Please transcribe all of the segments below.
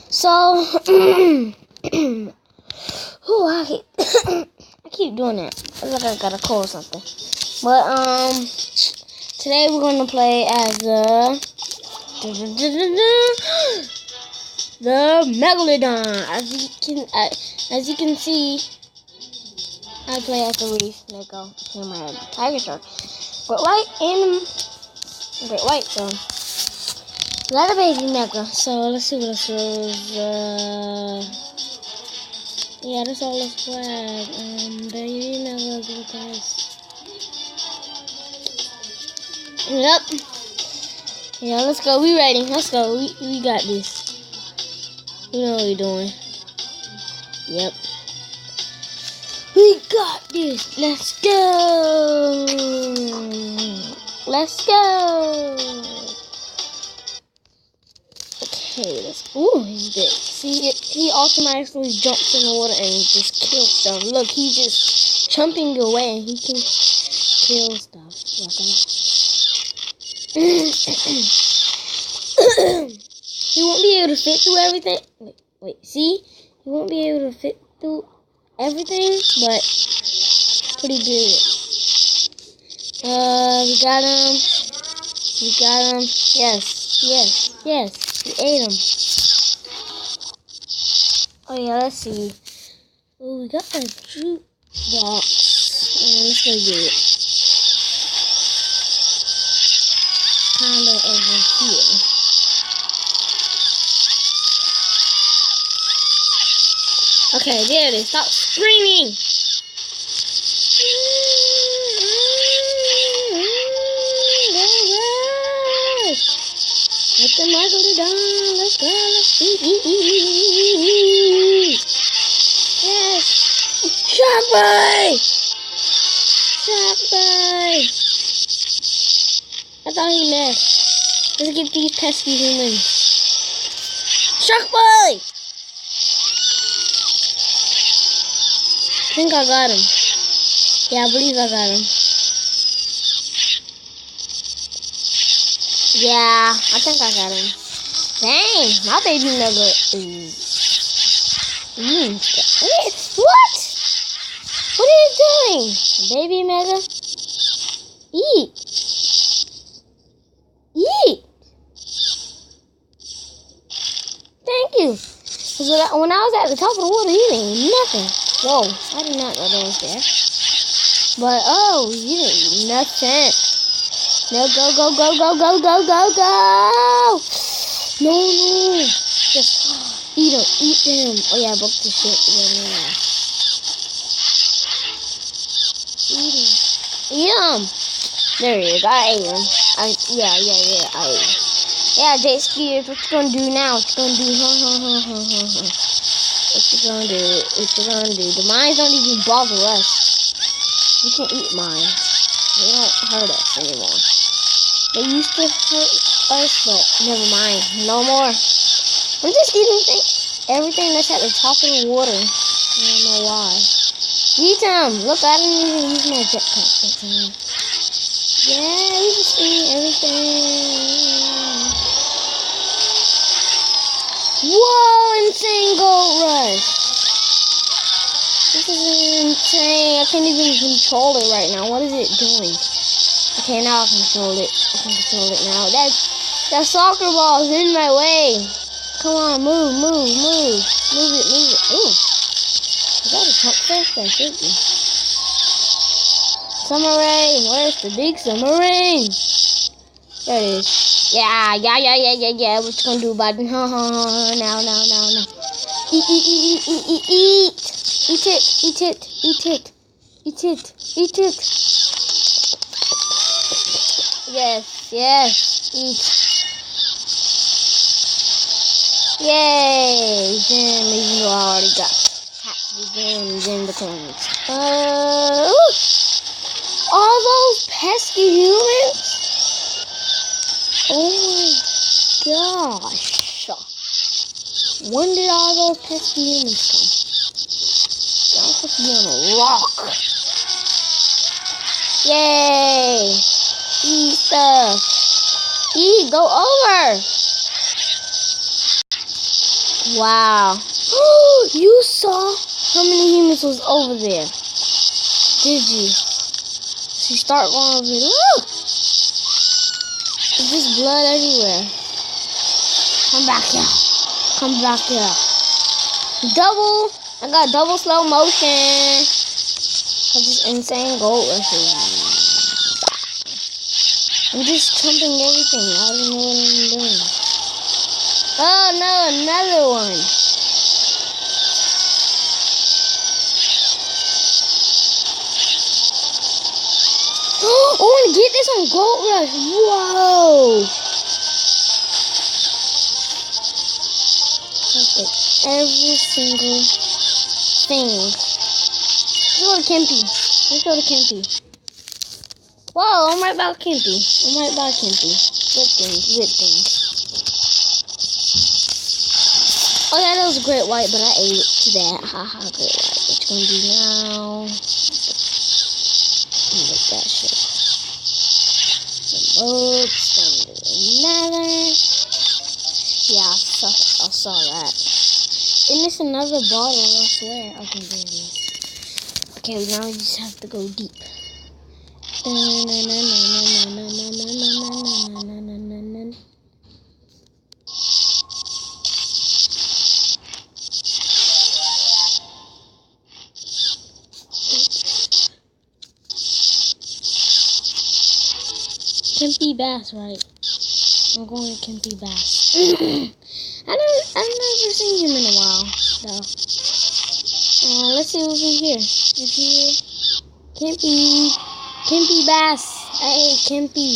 So, I keep doing that. It's like I got a cold or something. But today we're gonna play as the Megalodon. As you can see, I play as the reef. There you go. Camera tiger shark. Great white. So. Got a baby mega, so let's see what else is. Yeah, that's all this flag. Baby mega, guys. Yep. Yeah, let's go. We ready. Let's go. We got this. We know what we're doing. Yep. We got this. Let's go. Let's go. Okay, ooh, he's big. See, he automatically jumps in the water and just kills stuff. Look, he's just jumping away and he can kill stuff. He won't be able to fit through everything. Wait, see? He won't be able to fit through everything, but pretty good. We got him. Yes. We ate him. Oh yeah, let's see. Oh, we got a jukebox. Let's go get it. Kinda over here. Okay, there it is. Stop screaming. Let the Megalodon, let's go, let's eat. Yes. Shark boy. I thought he left. Let's get these pesky humans. Shark boy. I think I got him. Yeah, I believe I got him. Yeah, I think I got him. Dang, my baby mega is... What? What are you doing? Baby mega? Eat. Thank you. Because when I was at the top of the water, you didn't eat nothing. Whoa, I did not know that was there. But, oh, you didn't eat nothing. No, go. No. Just eat them. Oh yeah, I broke the shit. Yeah. Eat them. There he is. I ate him. Yeah, I ate him. Yeah, J Skiers, what you gonna do now? What you gonna do? What you gonna do? The mines don't even bother us. We can't eat mines. They don't hurt us anymore. They used to hurt us, but never mind. No more. I'm just eating everything that's at the top of the water. I don't know why. Eat them. Look, I didn't even use my jetpack that time. Yeah, we just eating everything. Whoa, insane gold rush. This is insane. I can't even control it right now. What is it doing? Okay, now I can control it. Now. That soccer ball is in my way. Come on, move. Move it. Ooh. I gotta jump fast, I should be. Submarine. Where's the big submarine? There it is. Yeah. What you gonna do about it? Now. Eat it. Yes. Eat. Yay. Then even though I already got gems in the coins. All those pesky humans? Oh my gosh. When did all those pesky humans come? Y'all supposed to be on a rock. Yay! Eat stuff. Go over. Wow. You saw how many humans was over there. Did you? She start going over there. Look! There's just blood everywhere. Come back here. Come back here. Double. I got double slow motion. Cause it's insane gold rushes. I'm just trumping everything. I don't know what I'm doing. Oh no, another one. Oh, I want to get this on Gold Rush. Whoa. Perfect. Every single thing. Let's go to Kempy. Let's go to Kempy. Whoa, I'm right by Kempy. I'm right by Kempy. Good things, good things. Oh yeah, that was a great white, but I ate that. Haha, great white. What you gonna do now? Look that shit. Some boats, another. Yeah, I saw that. And it's another bottle, I swear. Okay, there it is. Okay, now we just have to go deep. Kempy Bass, right? I'm going to Kempy Bass. I've never seen him in a while, though. Let's see what's in here. Is here? Kempy Bass. Hey, Kempy.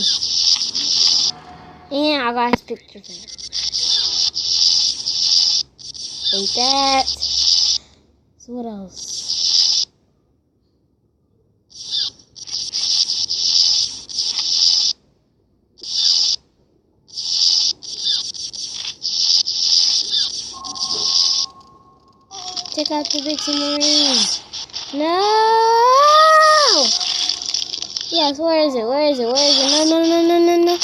And I got his picture there. Ate that. So what else? Check out the big submarine. No! Yes, where is it? Where is it? Where is it? No.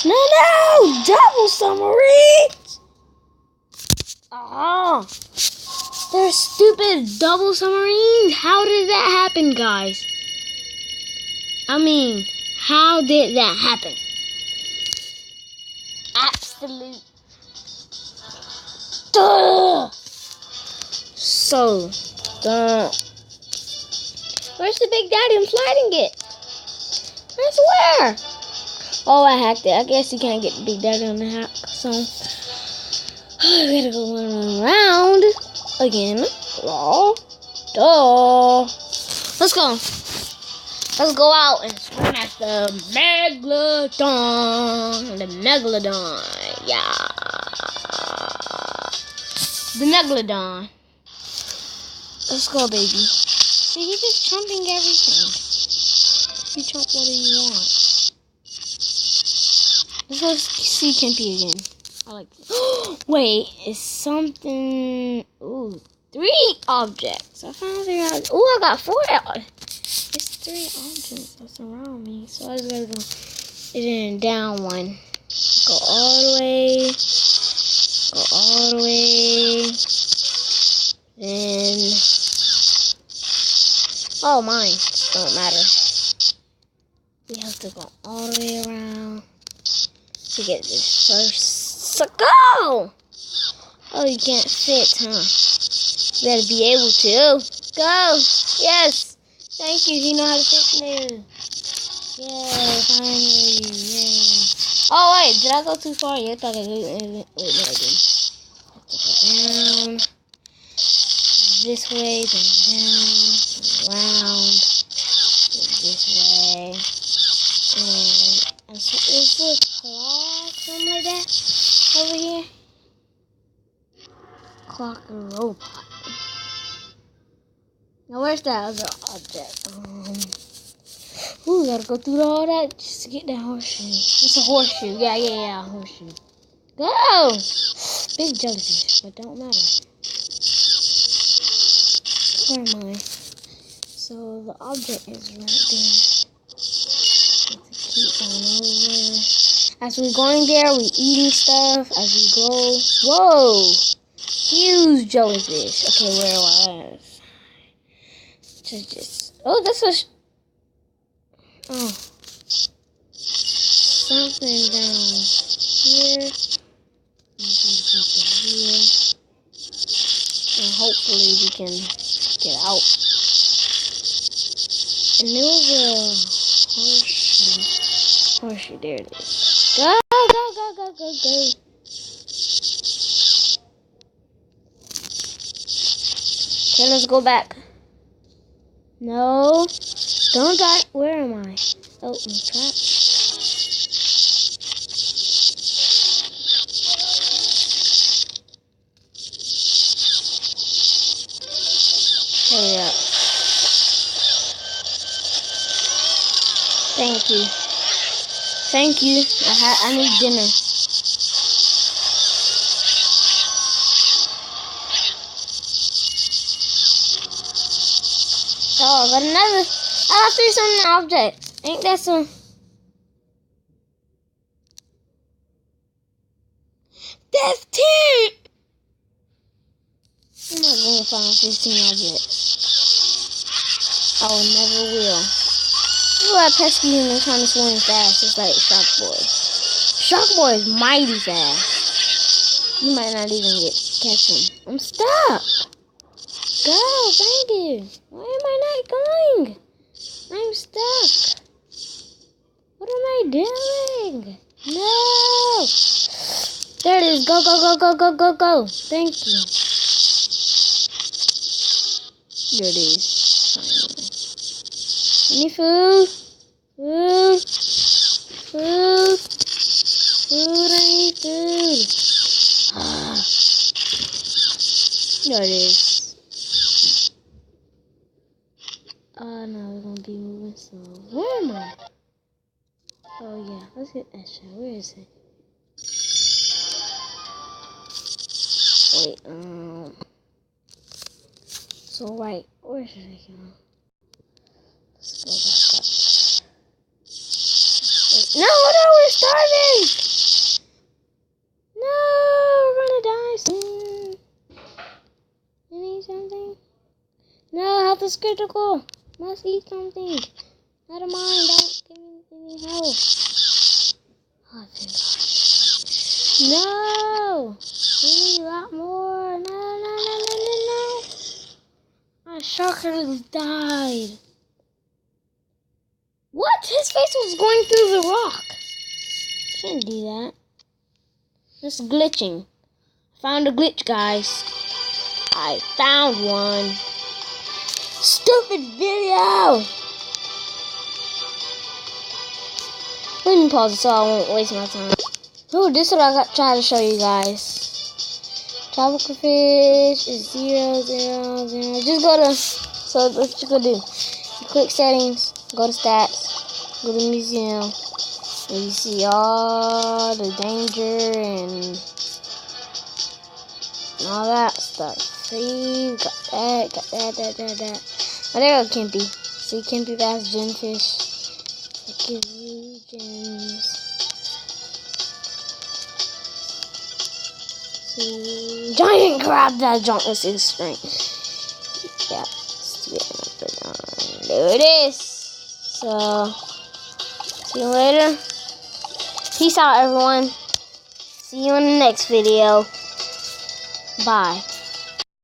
No! Double submarines! Oh! They're stupid double submarines. How did that happen, guys? I mean, how did that happen? Absolute. Duh! So dumb. Where's the Big Daddy? I'm sliding it. I swear. Oh, I hacked it. I guess you can't get the Big Daddy on the hack. So we gotta go around again. Oh, duh. Let's go. Let's go out and swim at the Megalodon. The Megalodon. Yeah. The Megalodon. Let's go, baby. See, he's just trumping everything. You trump whatever you want. Let's go see Kempy again. I like this. Wait, it's something. Ooh, 3 objects. I found 3 objects. Ooh, I got 4. It's 3 objects that's around me. So I just gotta go down one. Go all the way. Go all the way. Then. Oh, mine. Don't matter. We have to go all the way around to get this first. So go! Oh, you can't fit, huh? You better be able to. Go! Yes! Thank you. You know how to fit there. Yeah, finally. Yeah. Oh, wait. Did I go too far? Yeah, I thought I did. Wait, no, I didn't. I have to go down. This way, then down, around, this way, and so is the clock, something like that, over here? Clock and robot. Now where's that other object? Ooh, gotta go through all that just to get that horseshoe. It's a horseshoe, yeah, horseshoe. Go! Big jellyfish, but don't matter. Where am I? So the object is right there. Have to keep on over. As we're going there, we eating stuff. As we go, whoa! huge jellyfish. Okay, where was? Just. Oh, this is. Oh. Something down here. Here. And hopefully we can get out. And there was a horseshoe. Horseshoe, there it is. Go, go, go, go, go, go. Okay, let's go back. No. Don't die. Where am I? Oh, I'm trapped. Hurry up. Thank you. Thank you. I need dinner. Oh, I got another. I got 3-something object. Ain't that some? 15! I'm not going to find 15 objects. I never will. Look at that pesky human trying to swim fast, just like Shark Boy. Shark Boy is mighty fast. You might not even catch him. I'm stuck. Go, thank you. Why am I not going? I'm stuck. What am I doing? No. There it is. Go, go, go, go, go, go, go. Thank you. There it is. Finally. Any food? Food. Food. Food. I need food. There it is. Oh no, we're gonna be moving slow. Where am I? Oh yeah, let's get that shot. Where is it? Wait, so right, where should I go? Let's go back up. Wait, no, we're starving! No, we're gonna die soon. You need something? No, health is critical. Must eat something. Out of mine, don't give me any help. Oh, thank God. No! We need a lot more. No. My shark has died. What? His face was going through the rock. Can't do that. That's glitching. Found a glitch, guys. I found one. Stupid video! Let me pause it so I won't waste my time. Oh, this is what I try to show you guys. Tropical fish is 0, 0, 0. Just go to, so what you gonna do? You click settings, go to stats, go to museum, and you see all the danger and all that stuff. See, got that. Oh, there you go, Kimpy. See, Kimpy Bass Gemfish. It gives you gems. See, giant crab that jump with his strength. Yeah, there it is. So, see you later. Peace out, everyone. See you in the next video. Bye.